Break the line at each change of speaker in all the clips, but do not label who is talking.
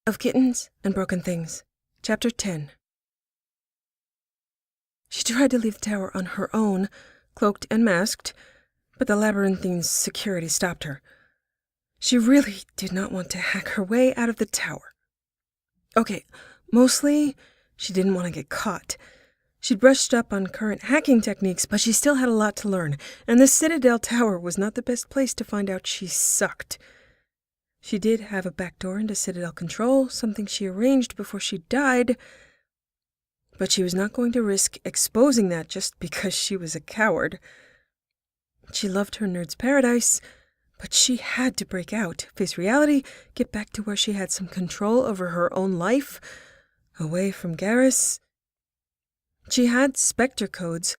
Of Kittens and Broken Things, Chapter 10. She tried to leave the tower on her own, cloaked and masked, but the labyrinthine security stopped her. She really did not want to hack her way out of the tower. Okay, mostly she didn't want to get caught. She'd brushed up on current hacking techniques, but she still had a lot to learn, and the Citadel Tower was not the best place to find out she sucked. She did have a backdoor into Citadel control, something she arranged before she died, but she was not going to risk exposing that just because she was a coward. She loved her nerd's paradise, but she had to break out, face reality, get back to where she had some control over her own life, away from Garrus. She had Spectre codes,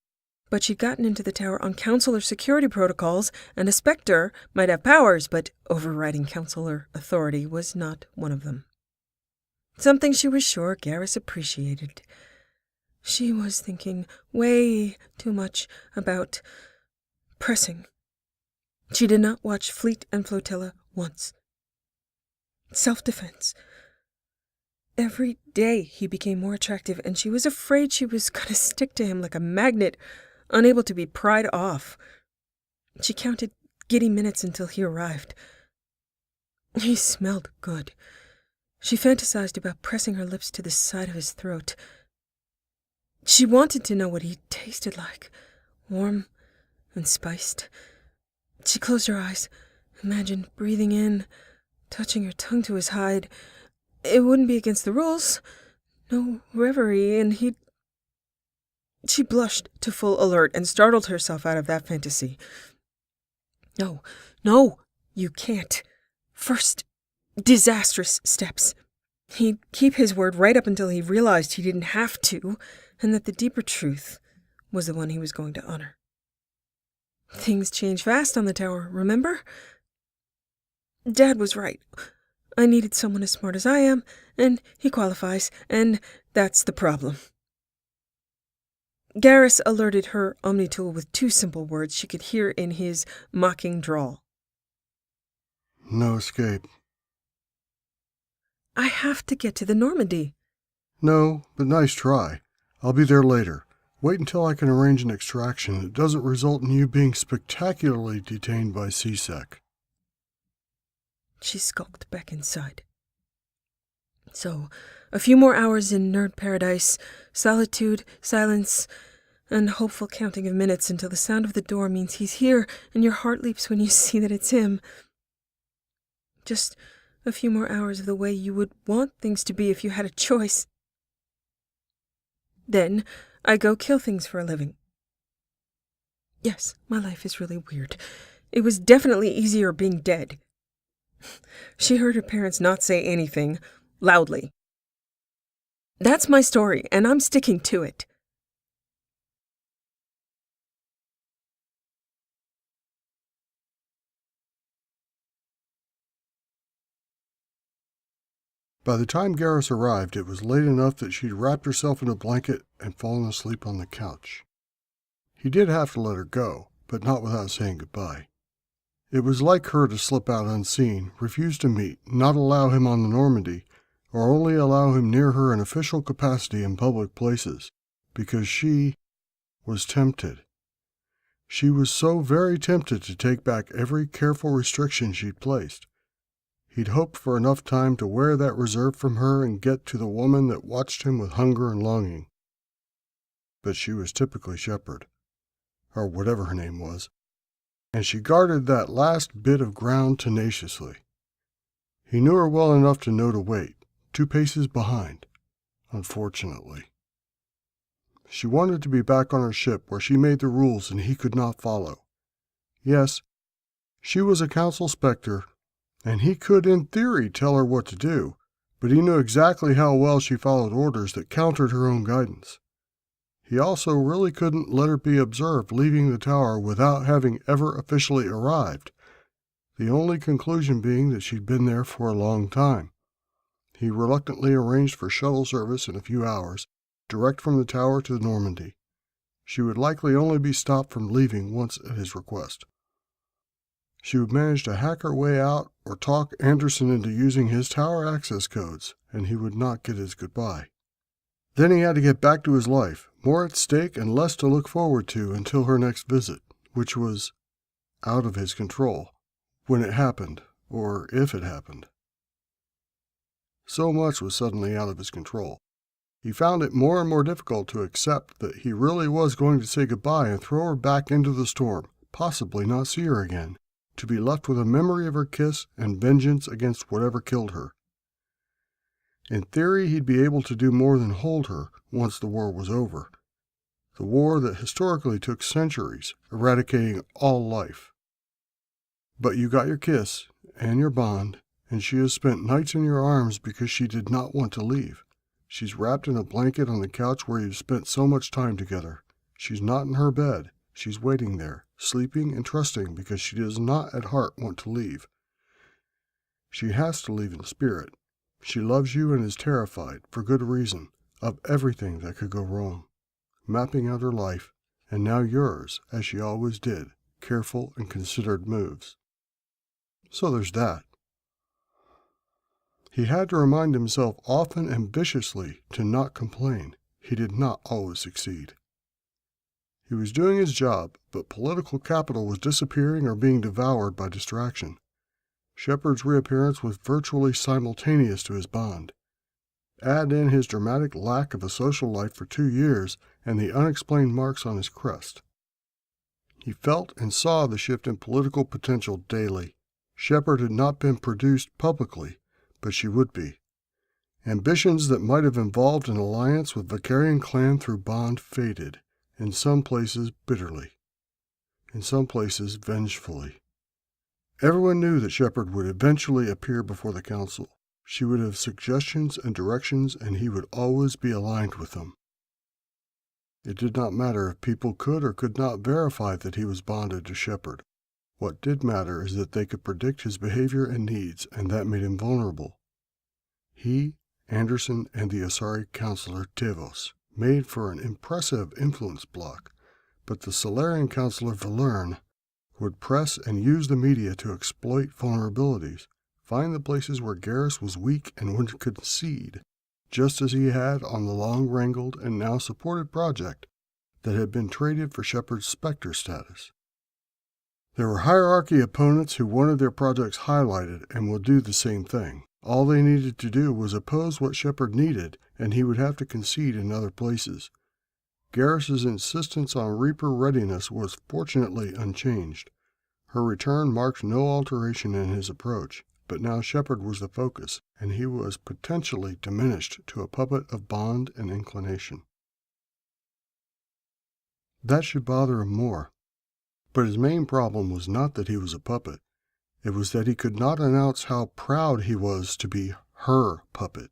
but she'd gotten into the tower on Counselor security protocols, and a Spectre might have powers, but overriding Counselor authority was not one of them. Something she was sure Garrus appreciated. She was thinking way too much about pressing. She did not watch Fleet and Flotilla once. Self-defense. Every day he became more attractive, and she was afraid she was going to stick to him like a magnet, unable to be pried off. She counted giddy minutes until he arrived. He smelled good. She fantasized about pressing her lips to the side of his throat. She wanted to know what he tasted like, warm and spiced. She closed her eyes, imagined breathing in, touching her tongue to his hide. It wouldn't be against the rules. No reverie, and he'd... She blushed to full alert and startled herself out of that fantasy. No, you can't. First, disastrous steps. He'd keep his word right up until he realized he didn't have to, and that the deeper truth was the one he was going to honor. Things change fast on the tower, remember? Dad was right. I needed someone as smart as I am, and he qualifies, and that's the problem. Garrus alerted her Omnitool with two simple words she could hear in his mocking drawl.
No escape.
I have to get to the Normandy.
No, but nice try. I'll be there later. Wait until I can arrange an extraction that doesn't result in you being spectacularly detained by CSEC.
She skulked back inside. So, a few more hours in nerd paradise, solitude, silence, and hopeful counting of minutes until the sound of the door means he's here and your heart leaps when you see that it's him. Just a few more hours of the way you would want things to be if you had a choice. Then, I go kill things for a living. Yes, my life is really weird. It was definitely easier being dead. She heard her parents not say anything, loudly. That's my story, and I'm sticking to it.
By the time Garrus arrived, it was late enough that she'd wrapped herself in a blanket and fallen asleep on the couch. He did have to let her go, but not without saying goodbye. It was like her to slip out unseen, refuse to meet, not allow him on the Normandy, or only allow him near her in official capacity in public places, because she was tempted. She was so very tempted to take back every careful restriction she'd placed. He'd hoped for enough time to wear that reserve from her and get to the woman that watched him with hunger and longing. But she was typically Shepard, or whatever her name was, and she guarded that last bit of ground tenaciously. He knew her well enough to know to wait, 2 paces behind, unfortunately. She wanted to be back on her ship where she made the rules and he could not follow. Yes, she was a Council Spectre, and he could in theory tell her what to do, but he knew exactly how well she followed orders that countered her own guidance. He also really couldn't let her be observed leaving the tower without having ever officially arrived, the only conclusion being that she'd been there for a long time. He reluctantly arranged for shuttle service in a few hours, direct from the tower to the Normandy. She would likely only be stopped from leaving once at his request. She would manage to hack her way out or talk Anderson into using his tower access codes, and he would not get his goodbye. Then he had to get back to his life, more at stake and less to look forward to until her next visit, which was out of his control, when it happened, or if it happened. So much was suddenly out of his control. He found it more and more difficult to accept that he really was going to say goodbye and throw her back into the storm, possibly not see her again, to be left with a memory of her kiss and vengeance against whatever killed her. In theory, he'd be able to do more than hold her once the war was over. The war that historically took centuries, eradicating all life. But you got your kiss and your bond, and she has spent nights in your arms because she did not want to leave. She's wrapped in a blanket on the couch where you've spent so much time together. She's not in her bed. She's waiting there, sleeping and trusting because she does not at heart want to leave. She has to leave in spirit. She loves you and is terrified, for good reason, of everything that could go wrong. Mapping out her life, and now yours, as she always did, careful and considered moves. So there's that. He had to remind himself often and viciously to not complain. He did not always succeed. He was doing his job, but political capital was disappearing or being devoured by distraction. Shepard's reappearance was virtually simultaneous to his bond. Add in his dramatic lack of a social life for 2 years and the unexplained marks on his crest. He felt and saw the shift in political potential daily. Shepard had not been produced publicly, but she would be. Ambitions that might have involved an alliance with Vakarian clan through bond faded, in some places bitterly, in some places vengefully. Everyone knew that Shepard would eventually appear before the council. She would have suggestions and directions, and he would always be aligned with them. It did not matter if people could or could not verify that he was bonded to Shepard. What did matter is that they could predict his behavior and needs, and that made him vulnerable. He, Anderson, and the Asari counselor Tevos made for an impressive influence block, but the Solarian counselor Valerne would press and use the media to exploit vulnerabilities, find the places where Garrus was weak and would concede, just as he had on the long-wrangled and now supported project that had been traded for Shepard's Spectre status. There were hierarchy opponents who wanted their projects highlighted and would do the same thing. All they needed to do was oppose what Shepard needed, and he would have to concede in other places. Garrus's insistence on Reaper readiness was fortunately unchanged. Her return marked no alteration in his approach, but now Shepard was the focus, and he was potentially diminished to a puppet of bond and inclination. That should bother him more. But his main problem was not that he was a puppet. It was that he could not announce how proud he was to be her puppet.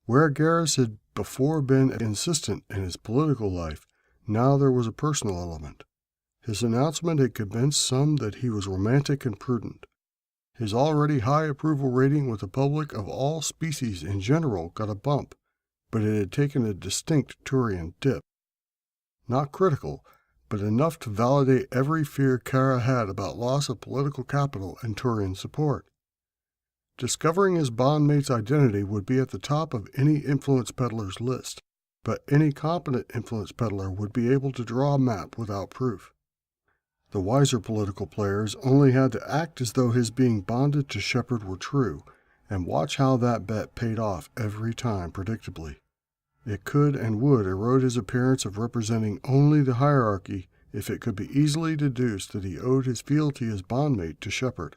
Where Garrus had before been insistent in his political life, now there was a personal element. His announcement had convinced some that he was romantic and prudent. His already high approval rating with the public of all species in general got a bump, but it had taken a distinct Turian dip. Not critical, but enough to validate every fear Kara had about loss of political capital and Turian support. Discovering his bondmate's identity would be at the top of any influence peddler's list, but any competent influence peddler would be able to draw a map without proof. The wiser political players only had to act as though his being bonded to Shepard were true, and watch how that bet paid off every time predictably. It could and would erode his appearance of representing only the hierarchy if it could be easily deduced that he owed his fealty as bondmate to Shepard.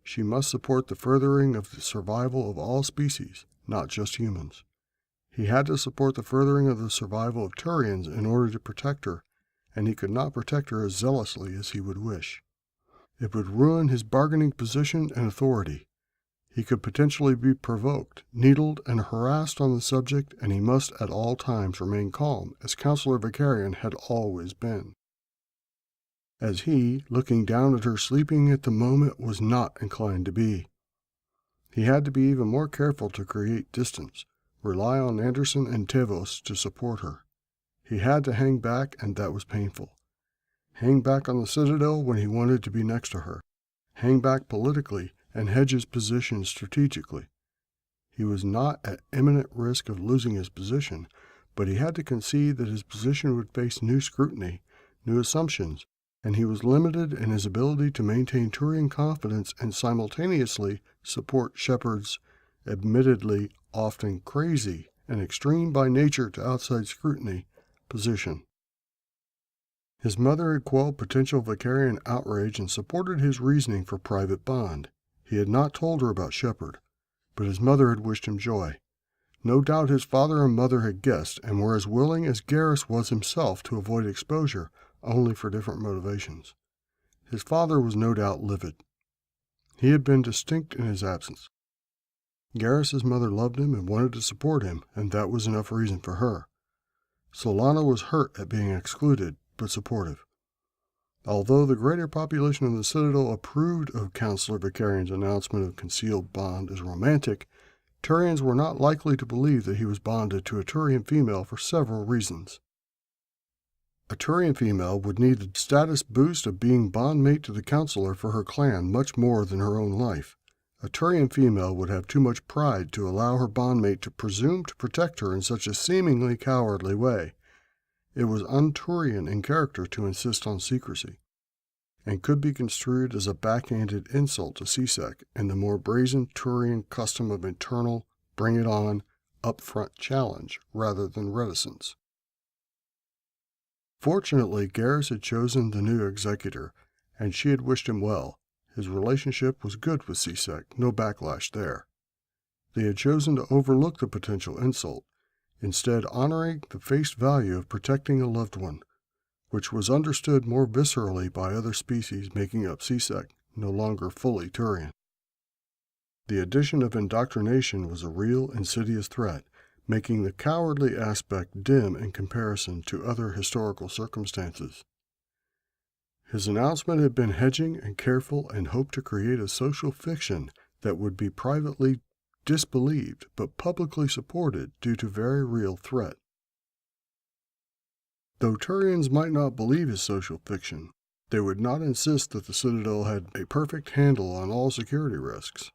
She must support the furthering of the survival of all species, not just humans. He had to support the furthering of the survival of Turians in order to protect her, and he could not protect her as zealously as he would wish. It would ruin his bargaining position and authority. He could potentially be provoked, needled, and harassed on the subject, and he must at all times remain calm, as Counselor Vakarian had always been. As he, looking down at her sleeping at the moment, was not inclined to be. He had to be even more careful to create distance, rely on Anderson and Tevos to support her. He had to hang back, and that was painful. Hang back on the Citadel when he wanted to be next to her. hang back politically, and hedge his position strategically. He was not at imminent risk of losing his position, but he had to concede that his position would face new scrutiny, new assumptions, and he was limited in his ability to maintain Turian confidence and simultaneously support Shepard's admittedly often crazy and extreme by nature to outside scrutiny position. His mother had quelled potential Vicarian outrage and supported his reasoning for private bond. He had not told her about Shepard, but his mother had wished him joy. No doubt his father and mother had guessed and were as willing as Garrus was himself to avoid exposure, only for different motivations. His father was no doubt livid. He had been distinct in his absence. Garrus's mother loved him and wanted to support him, and that was enough reason for her. Solana was hurt at being excluded, but supportive. Although the greater population of the Citadel approved of Counselor Vicarian's announcement of concealed bond as romantic, Turians were not likely to believe that he was bonded to a Turian female for several reasons. A Turian female would need the status boost of being bondmate to the Counselor for her clan much more than her own life. A Turian female would have too much pride to allow her bondmate to presume to protect her in such a seemingly cowardly way. It was un-Turian in character to insist on secrecy, and could be construed as a backhanded insult to CSEC and the more brazen Turian custom of internal, bring-it-on, upfront challenge rather than reticence. Fortunately, Garrus had chosen the new executor, and she had wished him well. His relationship was good with CSEC, no backlash there. They had chosen to overlook the potential insult, instead honoring the face value of protecting a loved one, which was understood more viscerally by other species making up CSEC, no longer fully Turian. The addition of indoctrination was a real, insidious threat, making the cowardly aspect dim in comparison to other historical circumstances. His announcement had been hedging and careful and hoped to create a social fiction that would be privately disbelieved but publicly supported due to very real threat. Though Turians might not believe his social fiction, they would not insist that the Citadel had a perfect handle on all security risks.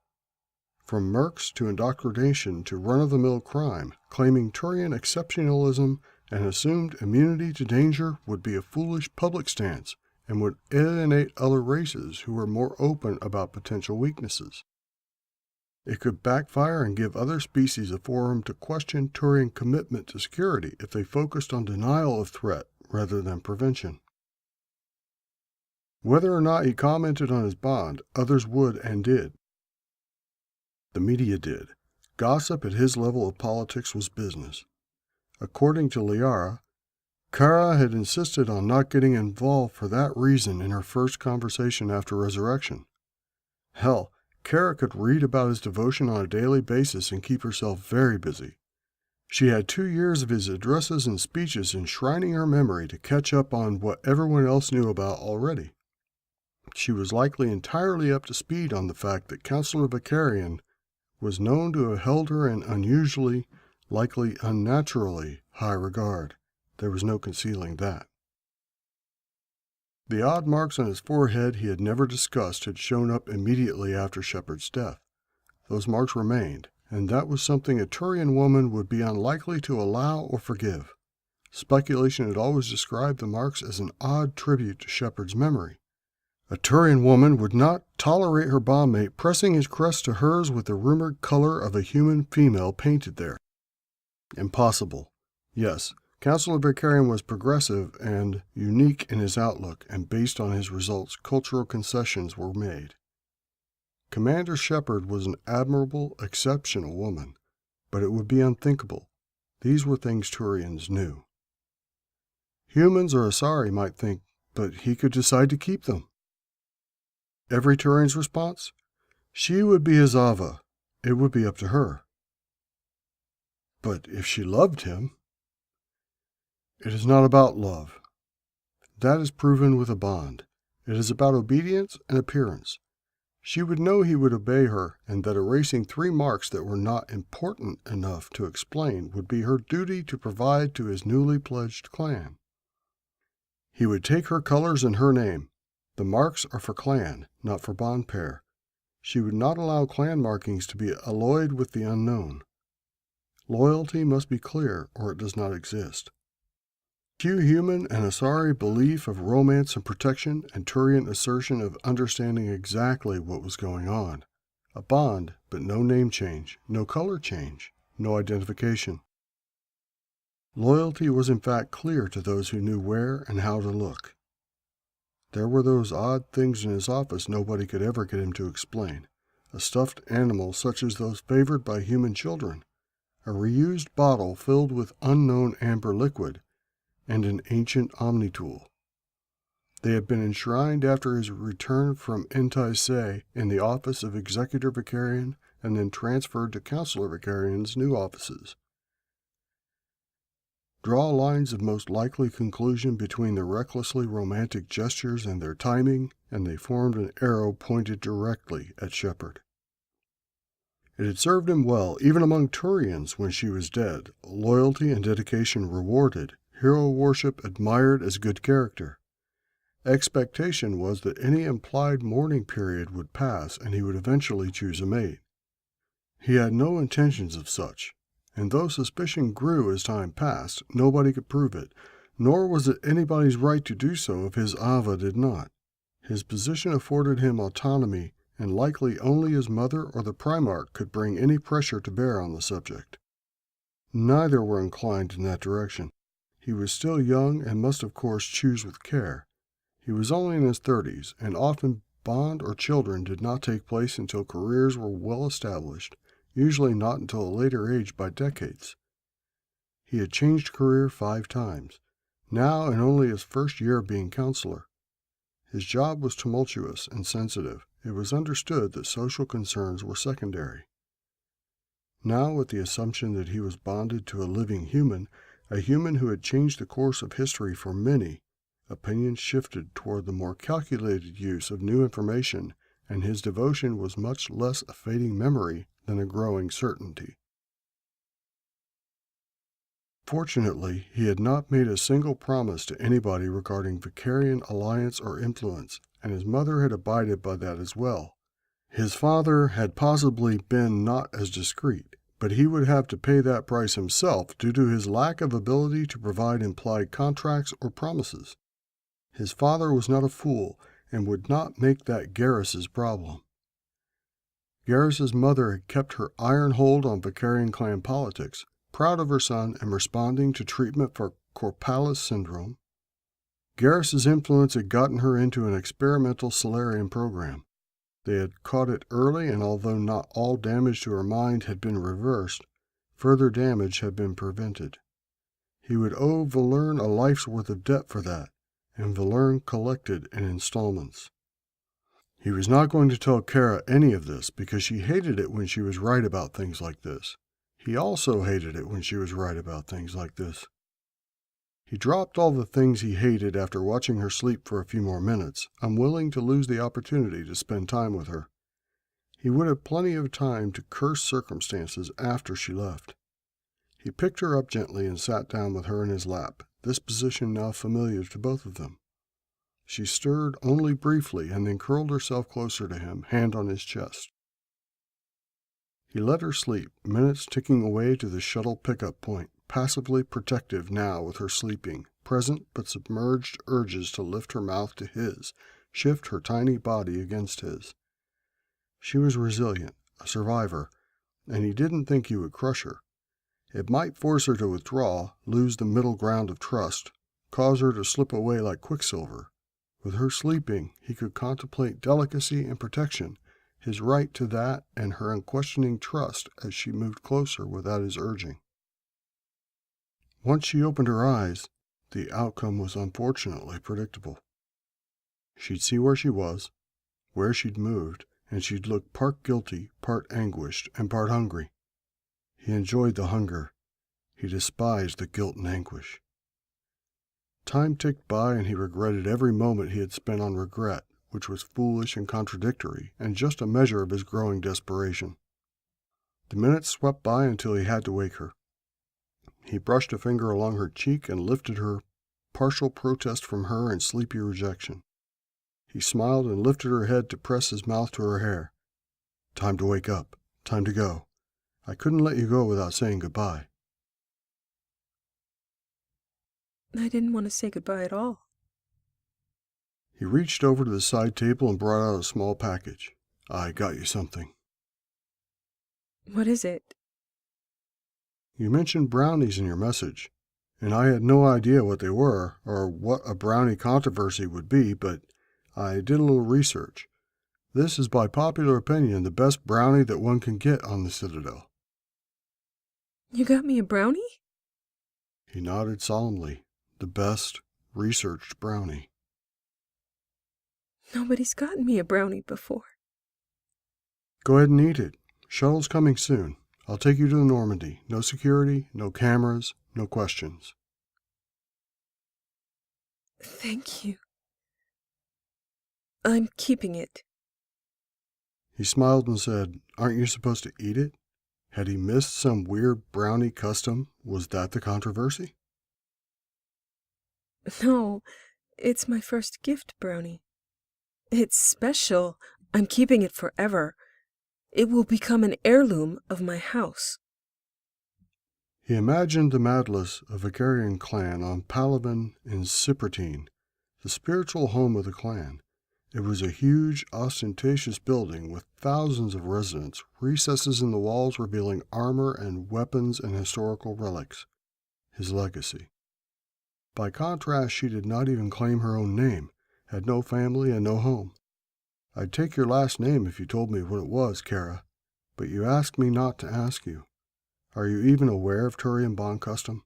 From mercs to indoctrination to run-of-the-mill crime, claiming Turian exceptionalism and assumed immunity to danger would be a foolish public stance and would alienate other races who were more open about potential weaknesses. It could backfire and give other species a forum to question Turian commitment to security if they focused on denial of threat rather than prevention. Whether or not he commented on his bond, others would and did. The media did. Gossip at his level of politics was business. According to Liara, Kara had insisted on not getting involved for that reason in her first conversation after resurrection. Hell, Kara could read about his devotion on a daily basis and keep herself very busy. She had 2 years of his addresses and speeches enshrining her memory to catch up on what everyone else knew about already. She was likely entirely up to speed on the fact that Counselor Vicarian was known to have held her in unusually, likely unnaturally, high regard. There was no concealing that. The odd marks on his forehead he had never discussed had shown up immediately after Shepard's death. Those marks remained, and that was something a Turian woman would be unlikely to allow or forgive. Speculation had always described the marks as an odd tribute to Shepard's memory. A Turian woman would not tolerate her bondmate pressing his crest to hers with the rumored color of a human female painted there. Impossible. Yes, Counselor Vicarian was progressive and unique in his outlook, and based on his results, cultural concessions were made. Commander Shepard was an admirable, exceptional woman, but it would be unthinkable. These were things Turians knew. Humans or Asari might think, but he could decide to keep them. Every Turian's response? She would be his Ava. It would be up to her. But if she loved him... It is not about love. That is proven with a bond. It is about obedience and appearance. She would know he would obey her, and that erasing 3 marks that were not important enough to explain would be her duty to provide to his newly pledged clan. He would take her colors and her name. The marks are for clan, not for bond pair. She would not allow clan markings to be alloyed with the unknown. Loyalty must be clear, or it does not exist. Few human and Asari belief of romance and protection, and Turian assertion of understanding exactly what was going on. A bond, but no name change, no color change, no identification. Loyalty was in fact clear to those who knew where and how to look. There were those odd things in his office nobody could ever get him to explain. A stuffed animal such as those favored by human children, a reused bottle filled with unknown amber liquid, and an ancient omnitool. They had been enshrined after his return from Entaise in the office of Executor Vicarian and then transferred to Counselor Vicarian's new offices. Draw lines of most likely conclusion between the recklessly romantic gestures and their timing, and they formed an arrow pointed directly at Shepard. It had served him well, even among Turians when she was dead, loyalty and dedication rewarded, hero worship admired as good character. Expectation was that any implied mourning period would pass and he would eventually choose a mate. He had no intentions of such, and though suspicion grew as time passed, nobody could prove it, nor was it anybody's right to do so if his Ava did not. His position afforded him autonomy, and likely only his mother or the Primarch could bring any pressure to bear on the subject. Neither were inclined in that direction. He was still young and must of course choose with care. He was only in his 30s, and often bond or children did not take place until careers were well established, usually not until a later age by decades. He had changed career 5 times, now in only his first year of being counselor. His job was tumultuous and sensitive. It was understood that social concerns were secondary. Now, with the assumption that he was bonded to a living human, a human who had changed the course of history for many, opinion shifted toward the more calculated use of new information, and his devotion was much less a fading memory than a growing certainty. Fortunately, he had not made a single promise to anybody regarding Vicarian alliance or influence, and his mother had abided by that as well. His father had possibly been not as discreet, but he would have to pay that price himself due to his lack of ability to provide implied contracts or promises. His father was not a fool and would not make that Garrus's problem. Garrus's mother had kept her iron hold on Vicarian clan politics, proud of her son and responding to treatment for Corpalis syndrome. Garrus's influence had gotten her into an experimental Solarian program. They had caught it early, and although not all damage to her mind had been reversed, further damage had been prevented. He would owe Valerne a life's worth of debt for that, and Valerne collected in installments. He was not going to tell Kara any of this because she hated it when she was right about things like this. He also hated it when she was right about things like this. He dropped all the things he hated after watching her sleep for a few more minutes, unwilling to lose the opportunity to spend time with her. He would have plenty of time to curse circumstances after she left. He picked her up gently and sat down with her in his lap, this position now familiar to both of them. She stirred only briefly and then curled herself closer to him, hand on his chest. He let her sleep, minutes ticking away to the shuttle pickup point, passively protective now with her sleeping, present but submerged urges to lift her mouth to his, shift her tiny body against his. She was resilient, a survivor, and he didn't think he would crush her. It might force her to withdraw, lose the middle ground of trust, cause her to slip away like quicksilver. With her sleeping, he could contemplate delicacy and protection, his right to that and her unquestioning trust as she moved closer without his urging. Once she opened her eyes, the outcome was unfortunately predictable. She'd see where she was, where she'd moved, and she'd look part guilty, part anguished, and part hungry. He enjoyed the hunger. He despised the guilt and anguish. Time ticked by, and he regretted every moment he had spent on regret, which was foolish and contradictory, and just a measure of his growing desperation. The minutes swept by until he had to wake her. He brushed a finger along her cheek and lifted her, partial protest from her and sleepy rejection. He smiled and lifted her head to press his mouth to her hair. Time to wake up. Time to go. I couldn't let you go without saying goodbye.
I didn't want to say goodbye at all.
He reached over to the side table and brought out a small package. I got you something.
What is it?
You mentioned brownies in your message, and I had no idea what they were or what a brownie controversy would be, but I did a little research. This is by popular opinion the best brownie that one can get on the Citadel.
You got me a brownie?
He nodded solemnly. The best researched brownie.
Nobody's gotten me a brownie before.
Go ahead and eat it. Shuttle's coming soon. I'll take you to the Normandy. No security, no cameras, no questions.
Thank you. I'm keeping it.
He smiled and said, Aren't you supposed to eat it? Had he missed some weird brownie custom? Was that the controversy?
No, it's my first gift brownie. It's special. I'm keeping it forever. It will become an heirloom of my house.
He imagined the Madlus of a Vicarian clan on Palaven in Cyprutine, the spiritual home of the clan. It was a huge, ostentatious building with thousands of residents, recesses in the walls revealing armor and weapons and historical relics. His legacy. By contrast, she did not even claim her own name, had no family and no home. I'd take your last name if you told me what it was, Kara, but you asked me not to ask you. Are you even aware of Turian bond custom?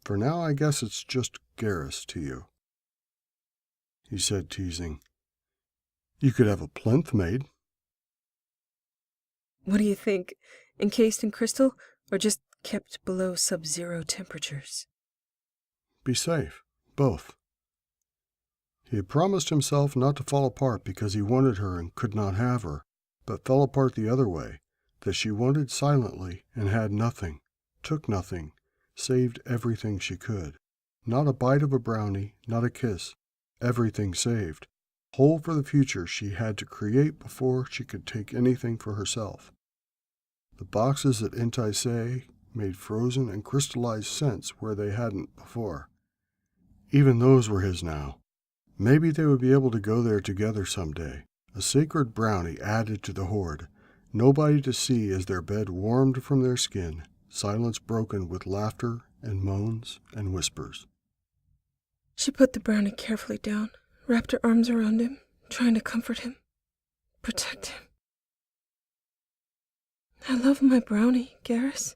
For now, I guess it's just Garrus to you. He said, teasing. You could have a plinth made.
What do you think? Encased in crystal or just kept below sub-zero temperatures?
Be safe, both. He had promised himself not to fall apart because he wanted her and could not have her, but fell apart the other way, that she wanted silently and had nothing, took nothing, saved everything she could. Not a bite of a brownie, not a kiss, everything saved. Whole for the future she had to create before she could take anything for herself. The boxes at Intaise made frozen and crystallized sense where they hadn't before. Even those were his now. Maybe they would be able to go there together someday. A sacred brownie added to the hoard. Nobody to see as their bed warmed from their skin, silence broken with laughter and moans and whispers.
She put the brownie carefully down, wrapped her arms around him, trying to comfort him, protect him. I love my brownie, Garrus.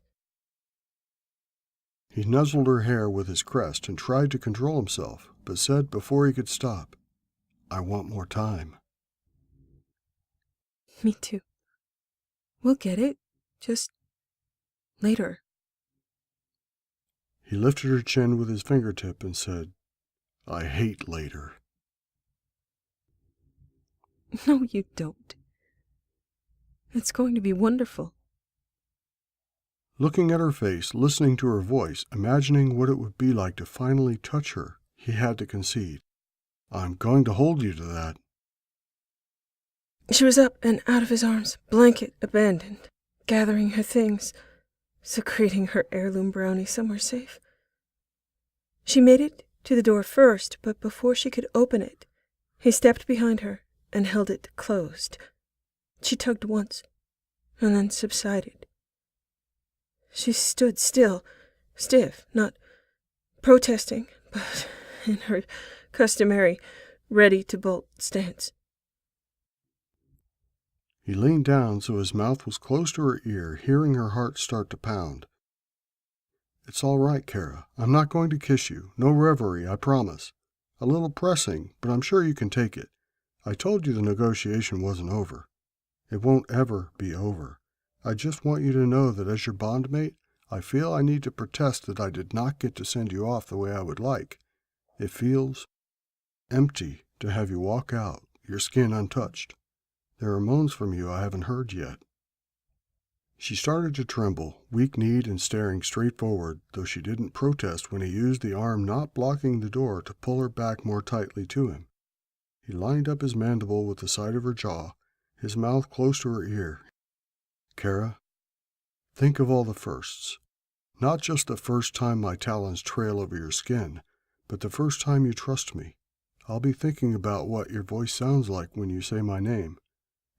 He nuzzled her hair with his crest and tried to control himself, but said before he could stop, I want more time.
Me too. We'll get it. Just later.
He lifted her chin with his fingertip and said, I hate later.
No, you don't. It's going to be wonderful.
Looking at her face, listening to her voice, imagining what it would be like to finally touch her, he had to concede. I'm going to hold you to that.
She was up and out of his arms, blanket abandoned, gathering her things, secreting her heirloom brownie somewhere safe. She made it to the door first, but before she could open it, he stepped behind her and held it closed. She tugged once, and then subsided. She stood still, stiff, not protesting, but in her customary ready-to-bolt stance.
He leaned down so his mouth was close to her ear, hearing her heart start to pound. It's all right, Kara. I'm not going to kiss you. No reverie, I promise. A little pressing, but I'm sure you can take it. I told you the negotiation wasn't over. It won't ever be over. I just want you to know that as your bondmate, I feel I need to protest that I did not get to send you off the way I would like. It feels empty to have you walk out, your skin untouched. There are moans from you I haven't heard yet. She started to tremble, weak-kneed and staring straight forward, though she didn't protest when he used the arm not blocking the door to pull her back more tightly to him. He lined up his mandible with the side of her jaw, his mouth close to her ear. Kara, think of all the firsts. Not just the first time my talons trail over your skin, but the first time you trust me. I'll be thinking about what your voice sounds like when you say my name.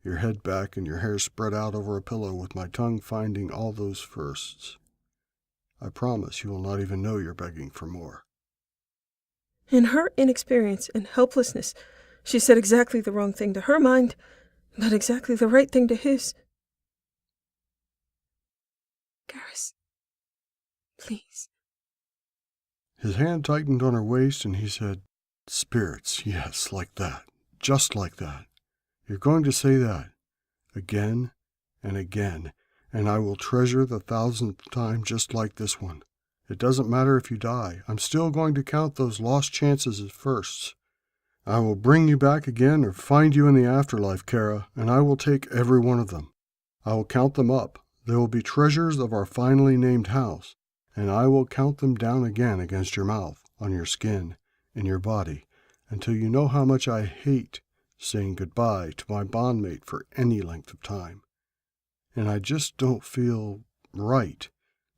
Your head back and your hair spread out over a pillow with my tongue finding all those firsts. I promise you will not even know you're begging for more.
In her inexperience and helplessness, she said exactly the wrong thing to her mind, but exactly the right thing to his. Garrus, please.
His hand tightened on her waist and he said, "Spirits, yes, like that. Just like that. You're going to say that again and again, and I will treasure the 1,000th time just like this one. It doesn't matter if you die. I'm still going to count those lost chances as firsts. I will bring you back again or find you in the afterlife, Kara, and I will take every one of them. I will count them up. They will be treasures of our finally named house, and I will count them down again against your mouth, on your skin, in your body, until you know how much I hate saying goodbye to my bondmate for any length of time. And I just don't feel right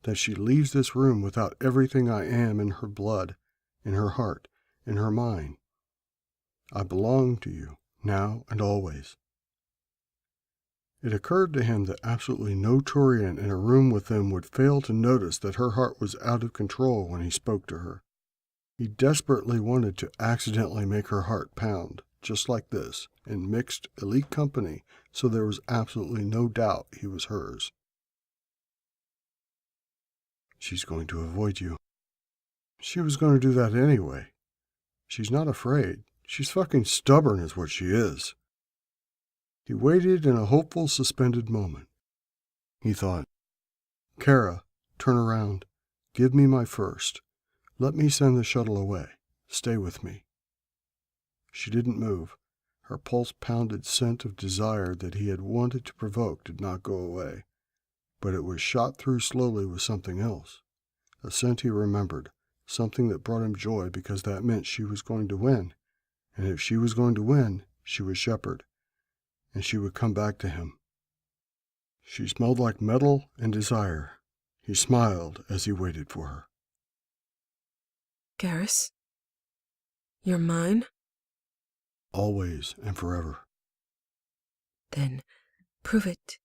that she leaves this room without everything I am in her blood, in her heart, in her mind. I belong to you, now and always." It occurred to him that absolutely no Turian in a room with him would fail to notice that her heart was out of control when he spoke to her. He desperately wanted to accidentally make her heart pound, just like this, in mixed, elite company, so there was absolutely no doubt he was hers. She's going to avoid you. She was going to do that anyway. She's not afraid. She's fucking stubborn is what she is. He waited in a hopeful, suspended moment. He thought, Kara, turn around. Give me my first. Let me send the shuttle away. Stay with me. She didn't move. Her pulse-pounded scent of desire that he had wanted to provoke did not go away, but it was shot through slowly with something else. A scent he remembered, something that brought him joy because that meant she was going to win. And if she was going to win, she was Shepard, and she would come back to him. She smelled like metal and desire. He smiled as he waited for her.
Garrus, you're mine?
Always and forever.
Then prove it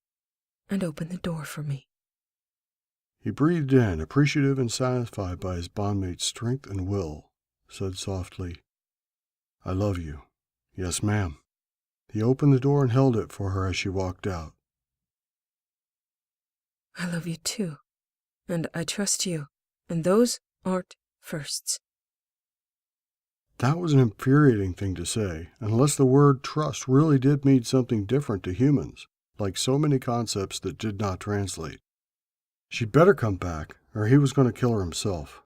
and open the door for me.
He breathed in, appreciative and satisfied by his bondmate's strength and will, said softly, I love you. Yes, ma'am. He opened the door and held it for her as she walked out.
I love you too, and I trust you, and those aren't firsts.
That was an infuriating thing to say, unless the word trust really did mean something different to humans, like so many concepts that did not translate. She'd better come back, or he was going to kill her himself.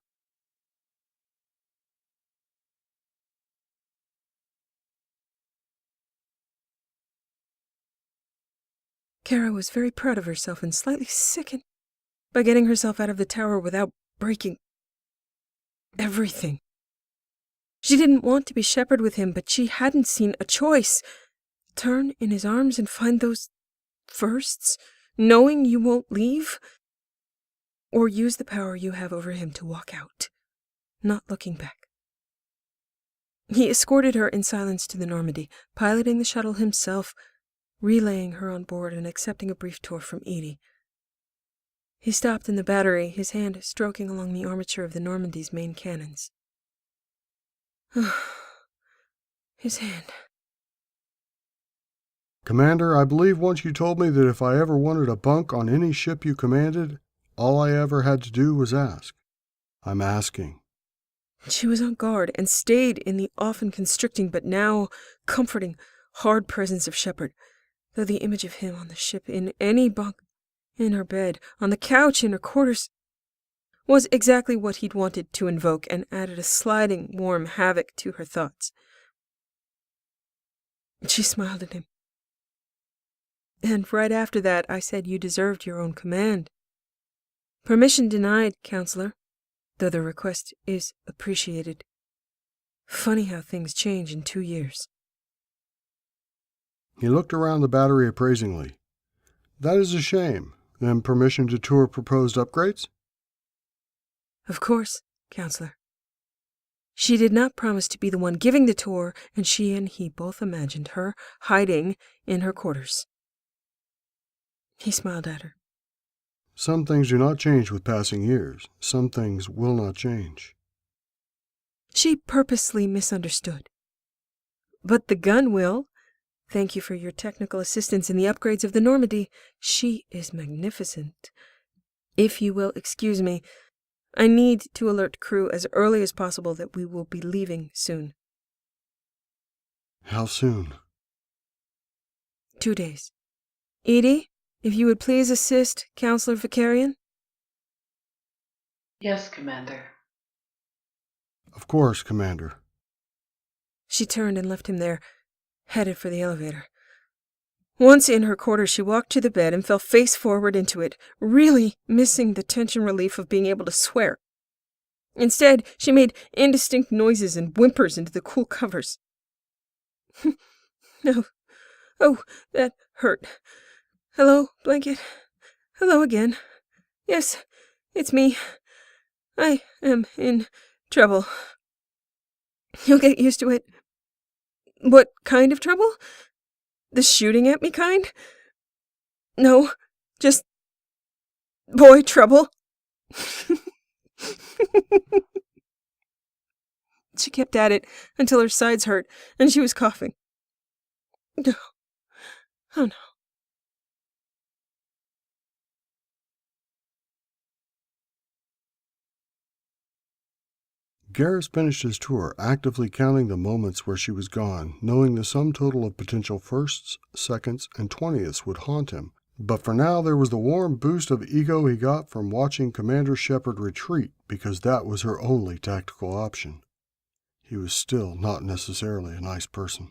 Kara was very proud of herself and slightly sickened by getting herself out of the tower without breaking everything. She didn't want to be Shepard with him, but she hadn't seen a choice. Turn in his arms and find those firsts, knowing you won't leave? Or use the power you have over him to walk out, not looking back. He escorted her in silence to the Normandy, piloting the shuttle himself, relaying her on board and accepting a brief tour from Edie. He stopped in the battery, his hand stroking along the armature of the Normandy's main cannons. His hand.
Commander, I believe once you told me that if I ever wanted a bunk on any ship you commanded, all I ever had to do was ask. I'm asking.
She was on guard and stayed in the often constricting but now comforting, hard presence of Shepard, though the image of him on the ship, in any bunk, in her bed, on the couch in her quarters, was exactly what he'd wanted to invoke and added a sliding, warm havoc to her thoughts. She smiled at him. And right after that, I said you deserved your own command. Permission denied, Counselor, though the request is appreciated. Funny how things change in 2 years.
He looked around the battery appraisingly. That is a shame. Then permission to tour proposed upgrades?
Of course, Counselor. She did not promise to be the one giving the tour, and she and he both imagined her hiding in her quarters. He smiled at her.
Some things do not change with passing years. Some things will not change.
She purposely misunderstood. But the gun will. Thank you for your technical assistance in the upgrades of the Normandy. She is magnificent. If you will excuse me, I need to alert crew as early as possible that we will be leaving soon.
How soon?
2 days. Edie, if you would please assist Counselor Vicarian?
Yes, Commander.
Of course, Commander.
She turned and left him there, headed for the elevator. Once in her quarters, she walked to the bed and fell face forward into it, really missing the tension relief of being able to swear. Instead, she made indistinct noises and whimpers into the cool covers. No. Oh, that hurt. Hello, blanket. Hello again. Yes, it's me. I am in trouble. You'll get used to it. What kind of trouble? The shooting at me kind? No, just boy trouble. She kept at it until her sides hurt and she was coughing. No. Oh no.
Garrus finished his tour, actively counting the moments where she was gone, knowing the sum total of potential firsts, seconds, and 20ths would haunt him. But for now, there was the warm boost of ego he got from watching Commander Shepard retreat, because that was her only tactical option. He was still not necessarily a nice person.